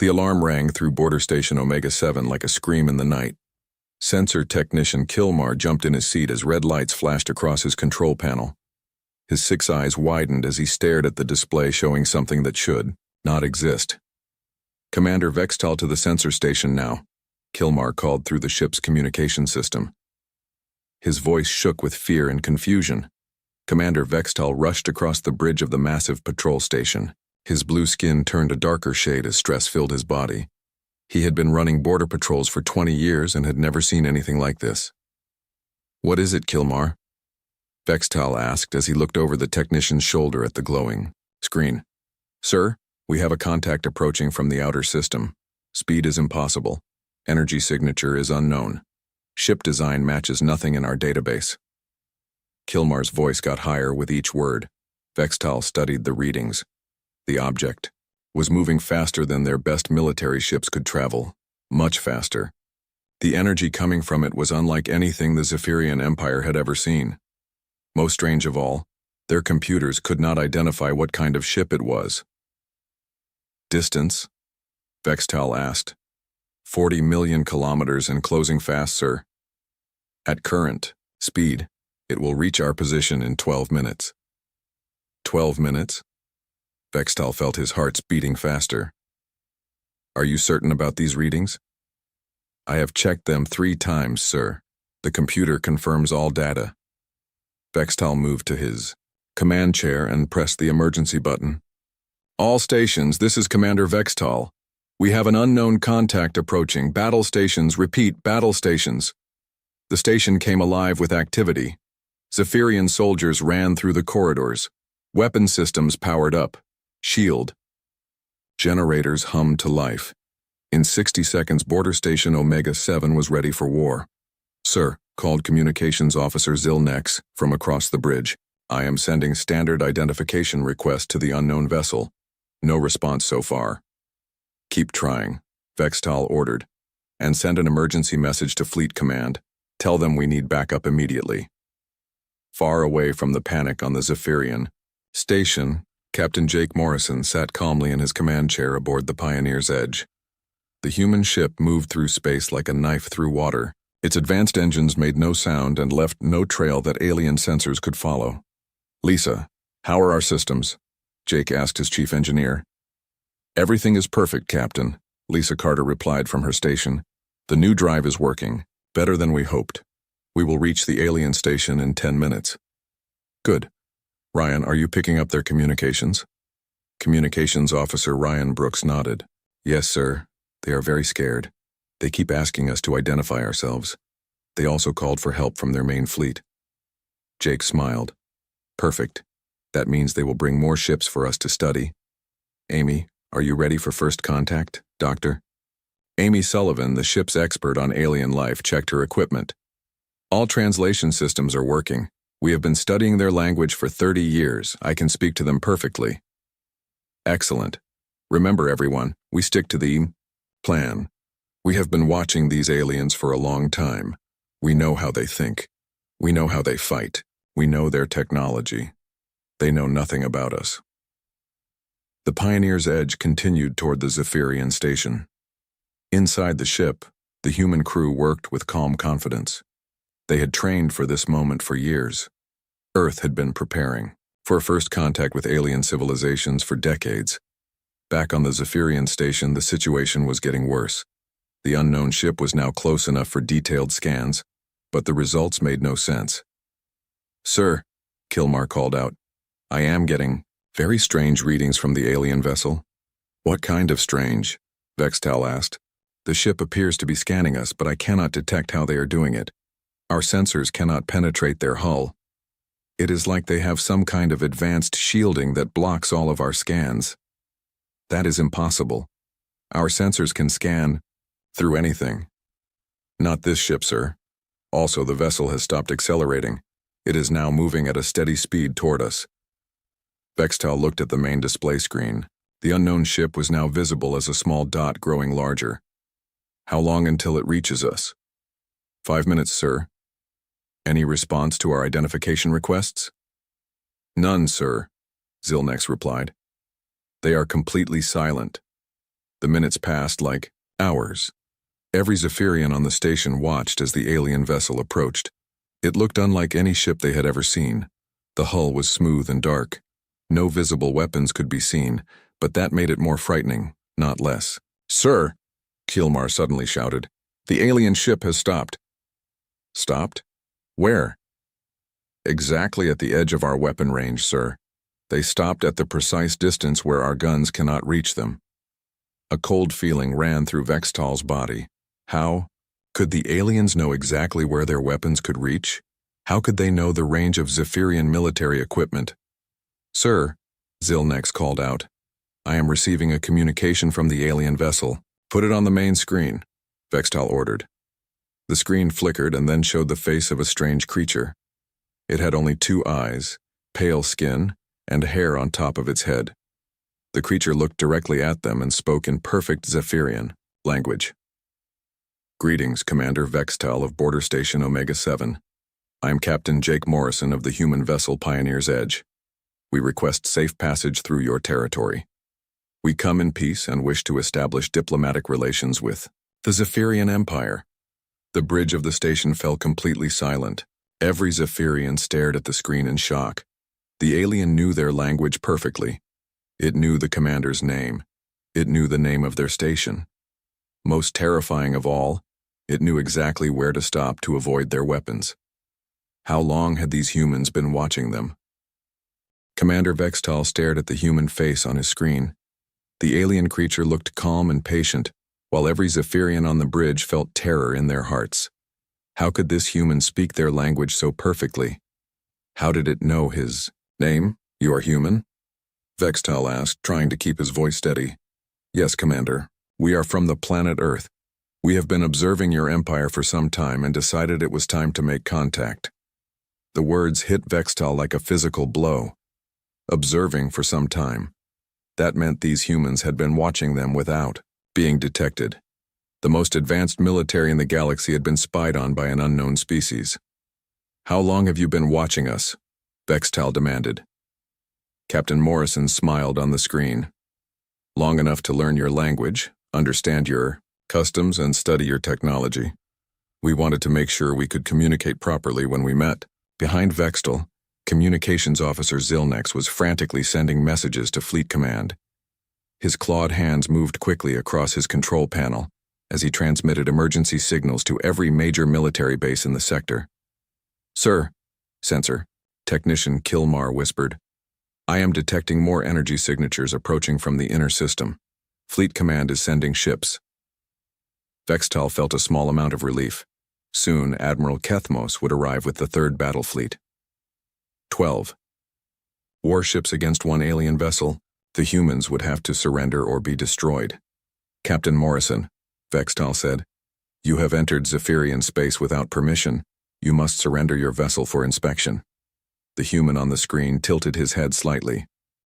The alarm rang through Border Station Omega-7 like a scream in the night. Sensor technician Kilmar jumped in his seat as red lights flashed across his control panel. His 6 eyes widened as he stared at the display showing something that should not exist. "Commander Vextal to the sensor station now," Kilmar called through the ship's communication system. His voice shook with fear and confusion. Commander Vextal rushed across the bridge of the massive patrol station. His blue skin turned a darker shade as stress filled his body. He had been running border patrols for 20 years and had never seen anything like this. "What is it, Kilmar?" Vextal asked as he looked over the technician's shoulder at the glowing screen. "Sir, we have a contact approaching from the outer system. Speed is impossible. Energy signature is unknown. Ship design matches nothing in our database." Kilmar's voice got higher with each word. Vextal studied the readings. The object was moving faster than their best military ships could travel, much faster. The energy coming from it was unlike anything the Zephyrian Empire had ever seen. Most strange of all, their computers could not identify what kind of ship it was. "Distance?" Vextal asked. 40 million kilometers and closing fast, sir. At current speed, it will reach our position in 12 minutes. 12 minutes? Vextal felt his heart's beating faster. "Are you certain about these readings?" "I have checked them 3 times, sir. The computer confirms all data." Vextal moved to his command chair and pressed the emergency button. "All stations, this is Commander Vextal. We have an unknown contact approaching. Battle stations, repeat, battle stations." The station came alive with activity. Zephyrian soldiers ran through the corridors. Weapon systems powered up. Shield. Generators hummed to life. In 60 seconds, Border Station Omega-7 was ready for war. "Sir," called Communications Officer Zilnex from across the bridge, "I am sending standard identification request to the unknown vessel. No response so far." "Keep trying," Vextal ordered, "and send an emergency message to Fleet Command. Tell them we need backup immediately." Far away from the panic on the Zephyrian station, Captain Jake Morrison sat calmly in his command chair aboard the Pioneer's Edge. The human ship moved through space like a knife through water. Its advanced engines made no sound and left no trail that alien sensors could follow. "Lisa, how are our systems?" Jake asked his chief engineer. "Everything is perfect, Captain," Lisa Carter replied from her station. "The new drive is working, better than we hoped. We will reach the alien station in 10 minutes. "Good. Ryan, are you picking up their communications?" Communications Officer Ryan Brooks nodded. "Yes, sir. They are very scared. They keep asking us to identify ourselves. They also called for help from their main fleet." Jake smiled. "Perfect. That means they will bring more ships for us to study. Amy, are you ready for first contact, Doctor?" Amy Sullivan, the ship's expert on alien life, checked her equipment. "All translation systems are working. We have been studying their language for 30 years. I can speak to them perfectly." "Excellent. Remember, everyone, we stick to the plan. We have been watching these aliens for a long time. We know how they think. We know how they fight. We know their technology. They know nothing about us." The Pioneer's Edge continued toward the Zephyrian station. Inside the ship, the human crew worked with calm confidence. They had trained for this moment for years. Earth had been preparing for first contact with alien civilizations for decades. Back on the Zephyrian station, the situation was getting worse. The unknown ship was now close enough for detailed scans, but the results made no sense. "Sir," Kilmar called out, "I am getting very strange readings from the alien vessel." "What kind of strange?" Vextal asked. "The ship appears to be scanning us, but I cannot detect how they are doing it. Our sensors cannot penetrate their hull. It is like they have some kind of advanced shielding that blocks all of our scans. That is impossible. Our sensors can scan through anything." "Not this ship, sir. Also, the vessel has stopped accelerating. It is now moving at a steady speed toward us." Vextal looked at the main display screen. The unknown ship was now visible as a small dot growing larger. "How long until it reaches us?" 5 minutes, sir." "Any response to our identification requests?" "None, sir," Zilnex replied. "They are completely silent. The minutes passed like hours. Every Zephyrian on the station watched as the alien vessel approached. It looked unlike any ship they had ever seen. The hull was smooth and dark. No visible weapons could be seen, but that made it more frightening, not less. "Sir!" Kilmar suddenly shouted. "The alien ship has stopped." "Stopped? Where?" "Exactly at the edge of our weapon range, sir. They stopped at the precise distance where our guns cannot reach them." A cold feeling ran through Vextal's body. How? Could the aliens know exactly where their weapons could reach? How could they know the range of Zephyrian military equipment? "Sir," Zilnex called out, "I am receiving a communication from the alien vessel." "Put it on the main screen," Vextal ordered. The screen flickered and then showed the face of a strange creature. It had only 2 eyes, pale skin, and hair on top of its head. The creature looked directly at them and spoke in perfect Zephyrian language. "Greetings, Commander Vextal of Border Station Omega-7. I am Captain Jake Morrison of the human vessel Pioneer's Edge. We request safe passage through your territory. We come in peace and wish to establish diplomatic relations with the Zephyrian Empire." The bridge of the station fell completely silent. Every Zephyrian stared at the screen in shock. The alien knew their language perfectly. It knew the commander's name. It knew the name of their station. Most terrifying of all, it knew exactly where to stop to avoid their weapons. How long had these humans been watching them? Commander Vextal stared at the human face on his screen. The alien creature looked calm and patient, while every Zephyrian on the bridge felt terror in their hearts. How could this human speak their language so perfectly? How did it know his name? "You are human?" Vextal asked, trying to keep his voice steady. "Yes, Commander. We are from the planet Earth. We have been observing your empire for some time and decided it was time to make contact." The words hit Vextal like a physical blow. Observing for some time. That meant these humans had been watching them without being detected. The most advanced military in the galaxy had been spied on by an unknown species. "How long have you been watching us?" Vextal demanded. Captain Morrison smiled on the screen. "Long enough to learn your language, understand your customs, and study your technology. We wanted to make sure we could communicate properly when we met." Behind Vextal, Communications Officer Zilnex was frantically sending messages to Fleet Command. His clawed hands moved quickly across his control panel as he transmitted emergency signals to every major military base in the sector. "Sir," Sensor, Technician Kilmar whispered, "I am detecting more energy signatures approaching from the inner system. Fleet Command is sending ships." Vextal felt a small amount of relief. Soon, Admiral Kethmos would arrive with the 3rd Battle Fleet. 12. Warships against one alien vessel. The humans would have to surrender or be destroyed. "Captain Morrison," Vextal said, "you have entered Zephyrian space without permission. You must surrender your vessel for inspection." The human on the screen tilted his head slightly.